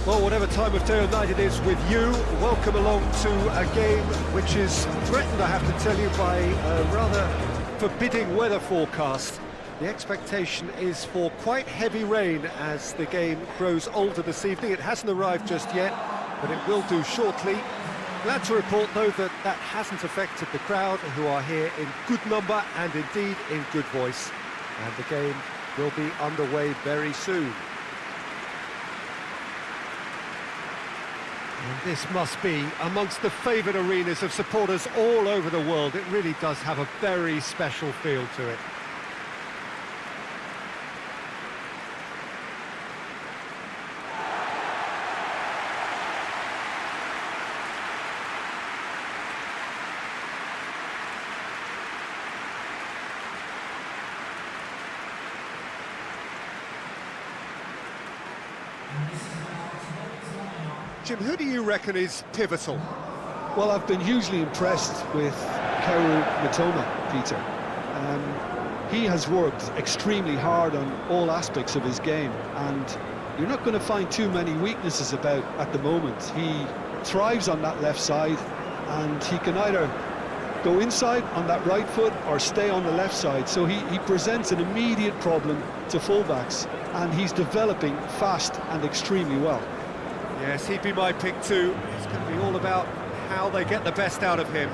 Well, whatever time of day or night it is with you, welcome along to a game which is threatened, I have to tell you, by a rather forbidding weather forecast. The expectation is for quite heavy rain as the game grows older this evening. It hasn't arrived just yet, but it will do shortly. Glad to report, though, that that hasn't affected the crowd, who are here in good number and indeed in good voice. And the game will be underway very soon. And this must be amongst the favoured arenas of supporters all over the world. It really does have a very special feel to it. Jim, who do you reckon is pivotal? Well, I've been hugely impressed with Kaoru Mitoma, Peter. He has worked extremely hard on all aspects of his game, and you're not going to find too many weaknesses about at the moment. He thrives on that left side, and he can either go inside on that right foot or stay on the left side, so he presents an immediate problem to fullbacks, and he's developing fast and extremely well. Yes, he'd be my pick too. It's going to be all about how they get the best out of him.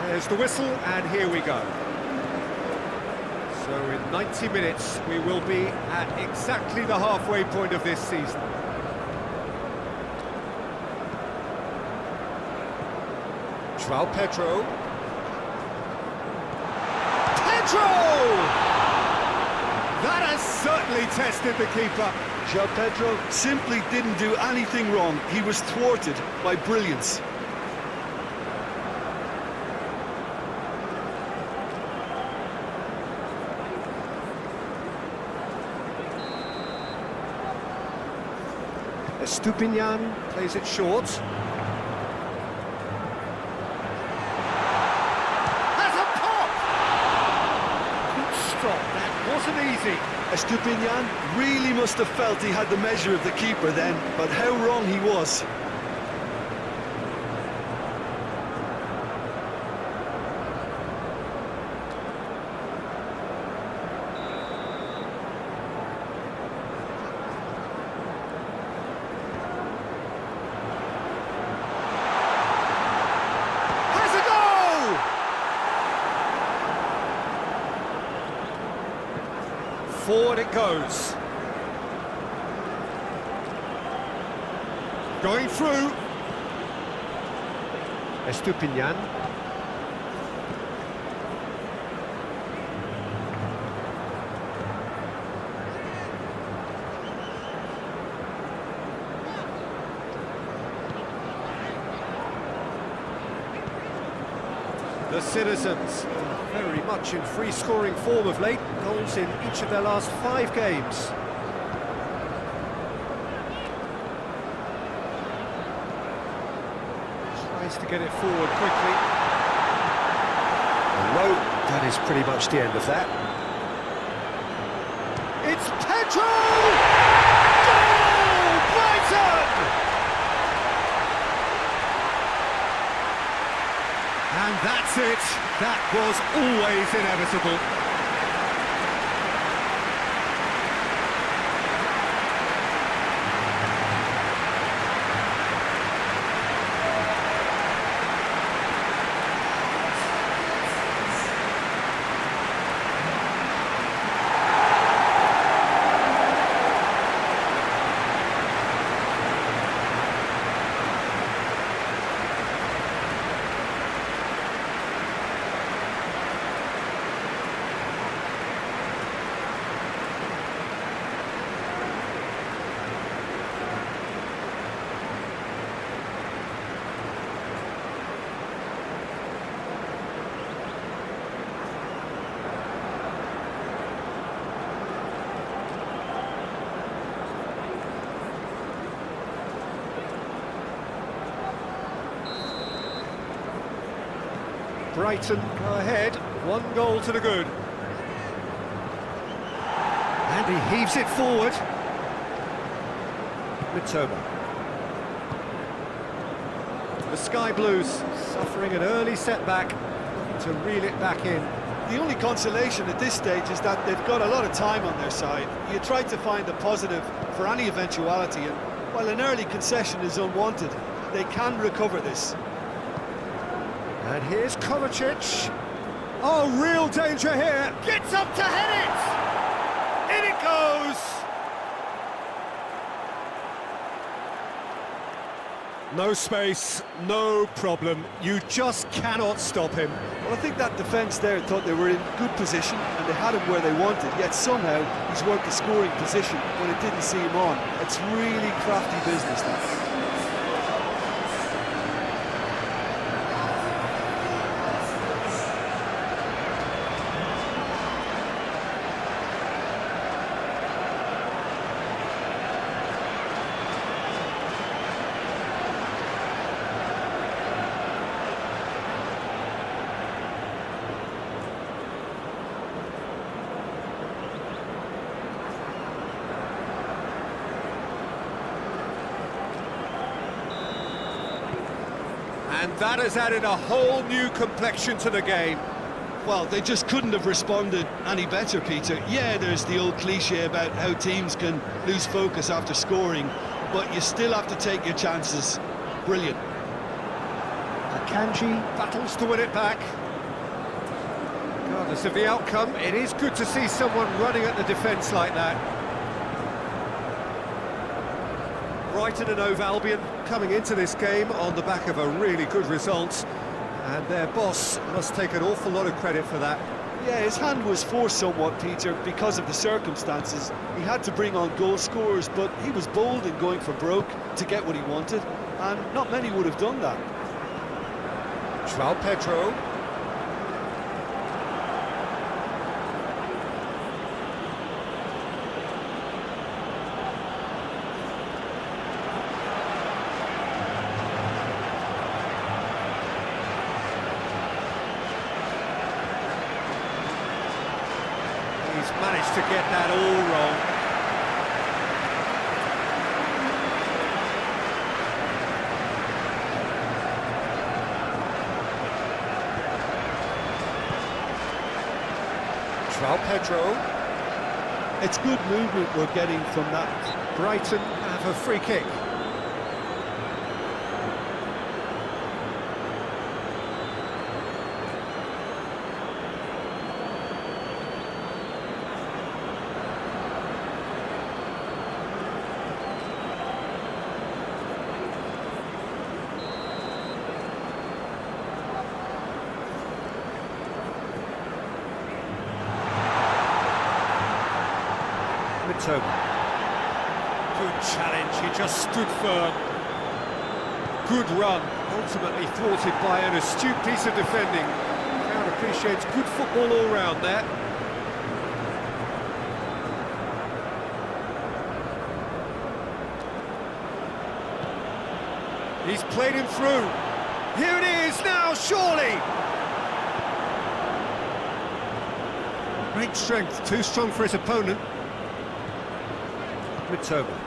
There's the whistle, and here we go. So in 90 minutes, we will be at exactly the halfway point of this season. João Pedro. That has certainly tested the keeper. João Pedro simply didn't do anything wrong. He was thwarted by brilliance. Estupinian plays it short. Wasn't easy. Estupinian really must have felt he had the measure of the keeper then, but how wrong he was. Forward it goes. Going through. Estupinian. The citizens very much in free-scoring form of late. Goals in each of their last 5 games. Tries to get it forward quickly. Low, that is pretty much the end of that. It's Pedro! Goal! Brighton! And that's it. That was always inevitable. Brighton go ahead. One goal to the good. And he heaves it forward. Mitoma. The Sky Blues suffering an early setback, looking to reel it back in. The only consolation at this stage is that they've got a lot of time on their side. You try to find a positive for any eventuality, and while an early concession is unwanted, they can recover this. And here's Kovacic. Oh, real danger here. Gets up to head it! In it goes! No space, no problem. You just cannot stop him. Well, I think that defence there thought they were in good position and they had him where they wanted, yet somehow he's worked the scoring position when it didn't see him on. It's really crafty business, that. And that has added a whole new complexion to the game. Well, they just couldn't have responded any better, Peter. Yeah, there's the old cliche about how teams can lose focus after scoring, but you still have to take your chances. Brilliant. Akanji battles to win it back. Regardless of the outcome, it is good to see someone running at the defence like that. Brighton and Hove Albion coming into this game on the back of a really good result, and their boss must take an awful lot of credit for that. Yeah, his hand was forced somewhat, Peter, because of the circumstances. He had to bring on goal scorers, but he was bold in going for broke to get what he wanted, and not many would have done that. João Pedro. He's managed to get that all wrong. João Pedro. It's good movement we're getting from that. Brighton have a free kick. Mitoma. Good challenge, he just stood firm. Good run, ultimately thwarted by an astute piece of defending. Crowd appreciates good football all round there. He's played him through. Here it is now, surely! Great strength, too strong for his opponent. Mitoma.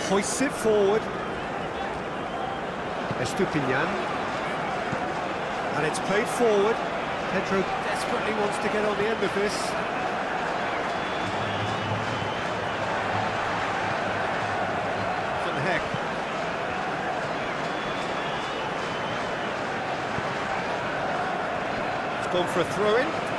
Hoists it forward. Estupinian. And it's played forward. Pedro desperately wants to get on the end of this. Van Heck. It's gone for a throw-in.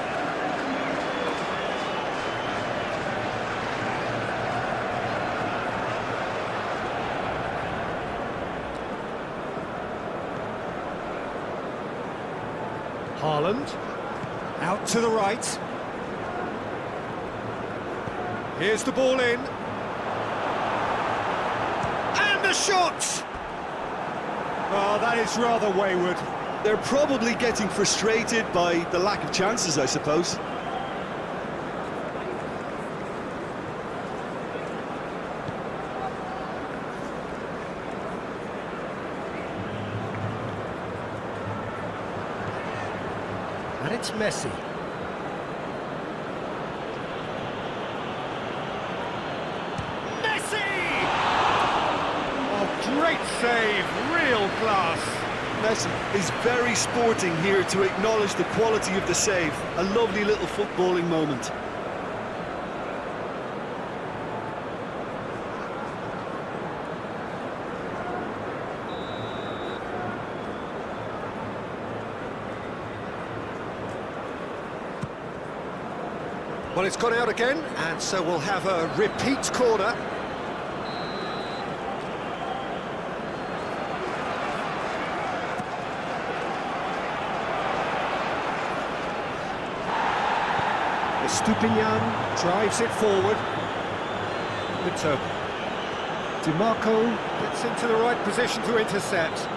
Haaland, out to the right. Here's the ball in. And the shot! Oh, that is rather wayward. They're probably getting frustrated by the lack of chances, I suppose. And it's Messi. Messi! Oh, great save, real class. Messi is very sporting here to acknowledge the quality of the save. A lovely little footballing moment. Well, it's gone out again, and so we'll have a repeat corner. Estupinian drives it forward. Mitoma. DiMarco gets into the right position to intercept.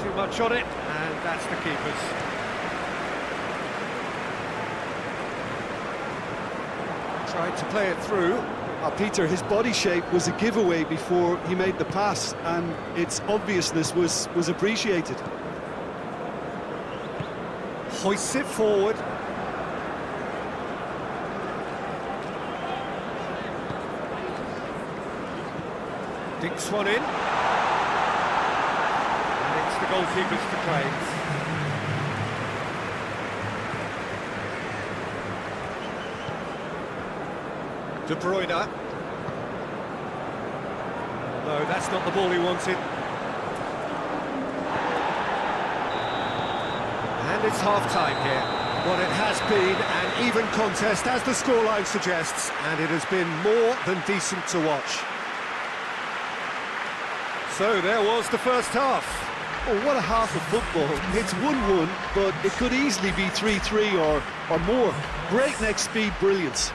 Too much on it, and that's the keeper's. Tried to play it through. Peter, his body shape was a giveaway before he made the pass, and its obviousness was appreciated. Hoists it forward. Dinks one in. And it's the goalkeepers to claim. De Bruyne. No, that's not the ball he wanted. And it's half-time here. Well, it has been an even contest, as the scoreline suggests, and it has been more than decent to watch. So there was the first half. Oh, what a half of football. It's 1-1, but it could easily be 3-3 or more. Breakneck speed brilliance.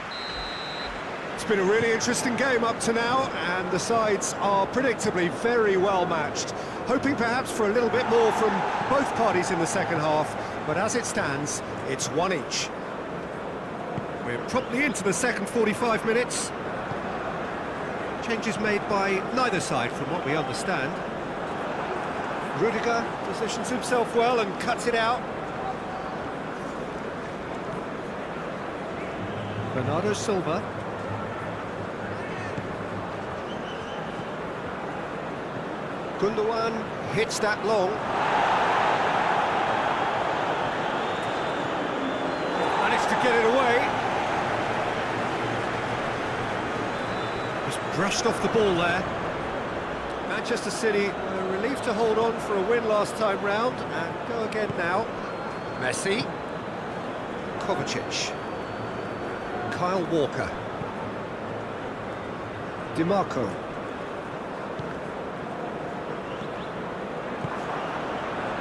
It's been a really interesting game up to now, and the sides are predictably very well matched. Hoping perhaps for a little bit more from both parties in the second half, but as it stands, it's one each. We're promptly into the second 45 minutes. Changes made by neither side, from what we understand. Rudiger positions himself well and cuts it out. Bernardo Silva. Gundogan hits that long. Managed to get it away. Just brushed off the ball there. Manchester City were relieved to hold on for a win last time round, and go again now. Messi. Kovacic. Kyle Walker. DiMarco.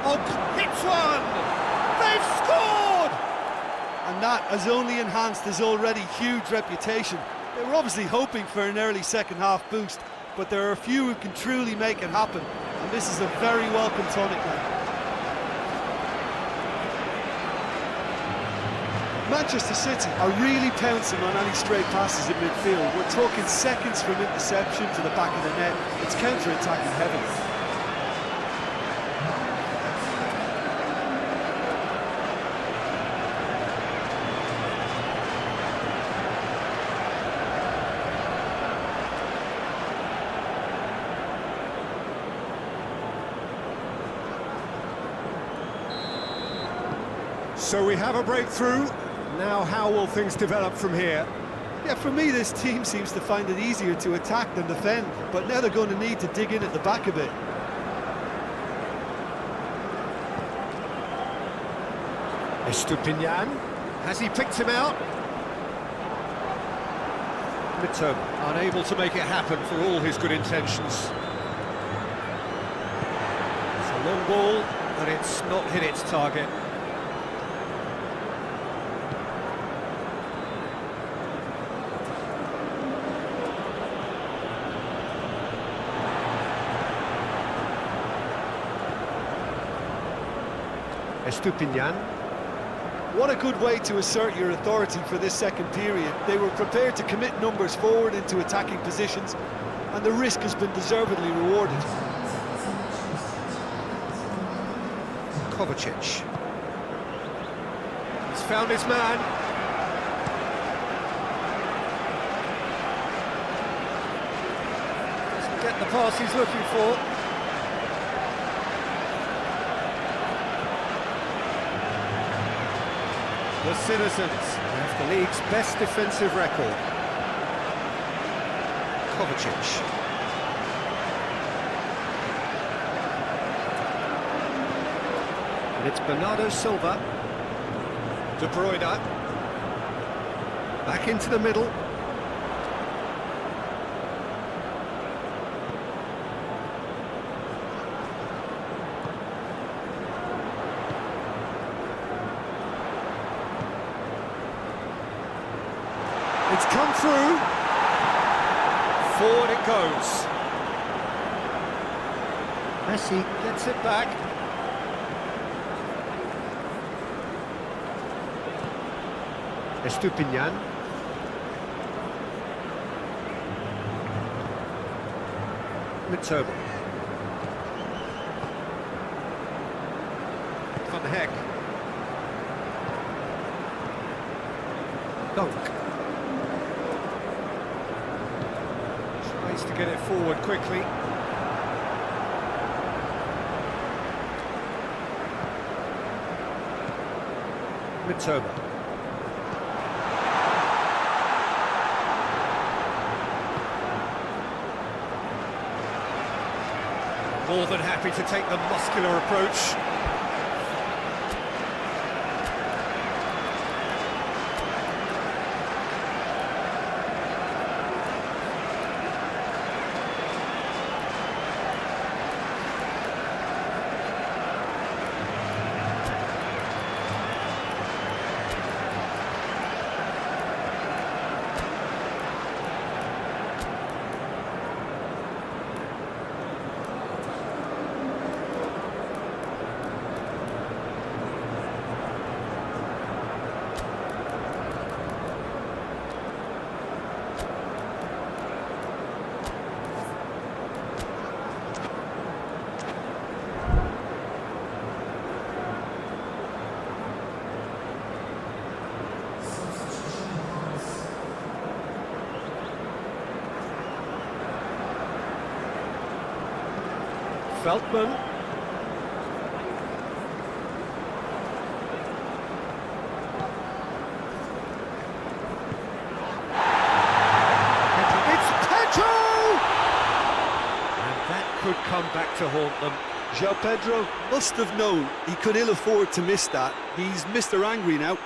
Oh, hits one! They've scored! And that has only enhanced his already huge reputation. They were obviously hoping for an early second half boost, but there are a few who can truly make it happen, and this is a very welcome tonic now. Manchester City are really pouncing on any stray passes in midfield. We're talking seconds from interception to the back of the net. It's counter-attacking heaven. So we have a breakthrough. Now how will things develop from here? Yeah, for me this team seems to find it easier to attack than defend, but now they're going to need to dig in at the back a bit. Estupinian. Has he picked him out? Mitoma, unable to make it happen for all his good intentions. It's a long ball, but it's not hit its target. Estupinian. What a good way to assert your authority for this second period. They were prepared to commit numbers forward into attacking positions, and the risk has been deservedly rewarded. Kovacic. He's found his man. Doesn't get the pass he's looking for. The Citizens have the league's best defensive record. Kovacic. And it's Bernardo Silva. De Bruyne. Back into the middle. It's come through. Forward it goes. Messi gets it back. Estupinian. Mitoma. Van de Hek. Dunk. Tries to get it forward quickly. Mitoma. More than happy to take the muscular approach. Veltman. It's Pedro! And that could come back to haunt them. João Pedro must have known he could ill afford to miss that. He's Mr. Angry now.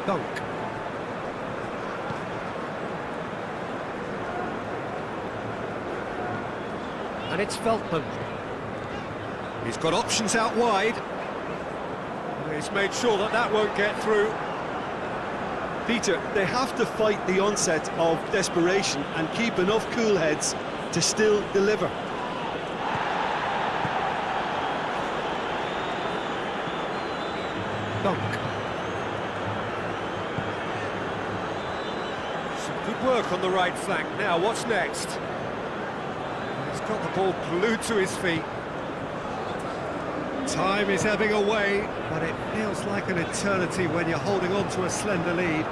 Dunk. And it's Veltman. He's got options out wide. He's made sure that that won't get through. Peter, they have to fight the onset of desperation and keep enough cool heads to still deliver. Dunk. Some good work on the right flank. Now, what's next? He's got the ball glued to his feet. Time is ebbing away, but it feels like an eternity when you're holding on to a slender lead.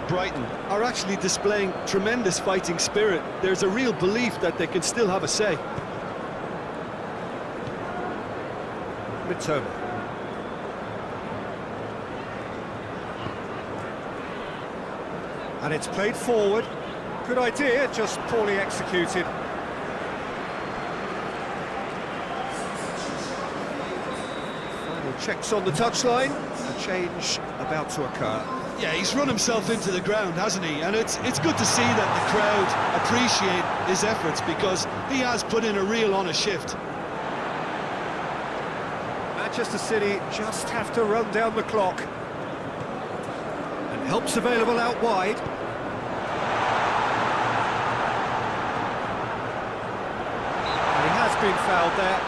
Brighton are actually displaying tremendous fighting spirit. There's a real belief that they can still have a say. Mitoma. And it's played forward. Good idea, just poorly executed. Final checks on the touchline. A change about to occur. Yeah, he's run himself into the ground, hasn't he? And it's good to see that the crowd appreciate his efforts, because he has put in a real honest shift. Manchester City just have to run down the clock. And help's available out wide. And he has been fouled there.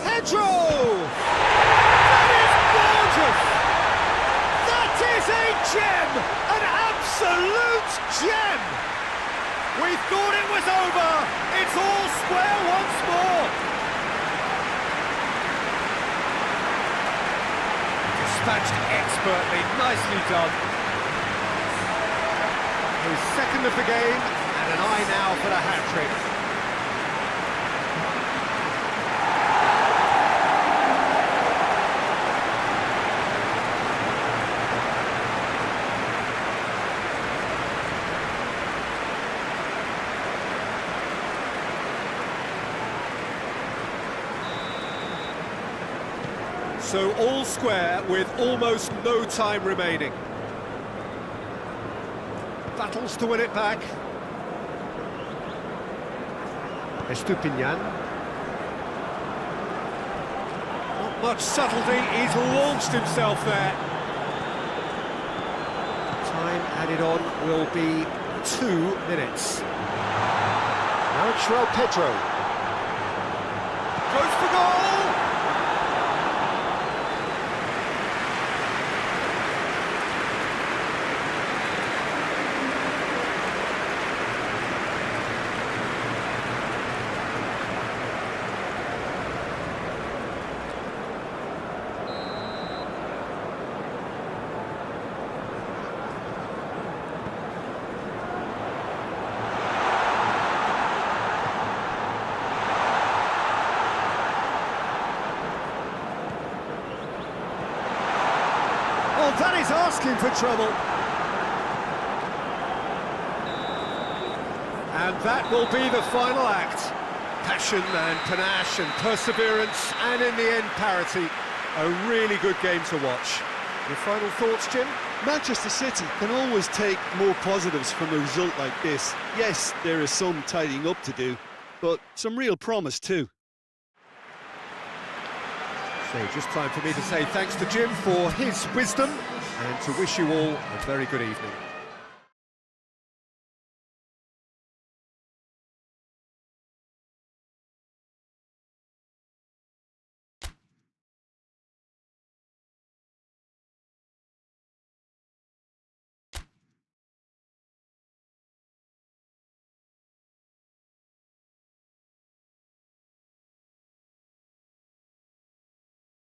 Pedro! That is gorgeous! That is a gem! An absolute gem! We thought it was over! It's all square once more! Dispatched expertly, nicely done. His second of the game, and an eye now for the hat-trick. So all square with almost no time remaining. Battles to win it back. Estupinian. Not much subtlety, he's launched himself there. Time added on will be 2 minutes. Now it's João Pedro. Goes for goal! Well, that is asking for trouble. And that will be the final act. Passion and panache and perseverance, and in the end, parity. A really good game to watch. Your final thoughts, Jim? Manchester City can always take more positives from a result like this. Yes, there is some tidying up to do, but some real promise too. So just time for me to say thanks to Jim for his wisdom and to wish you all a very good evening.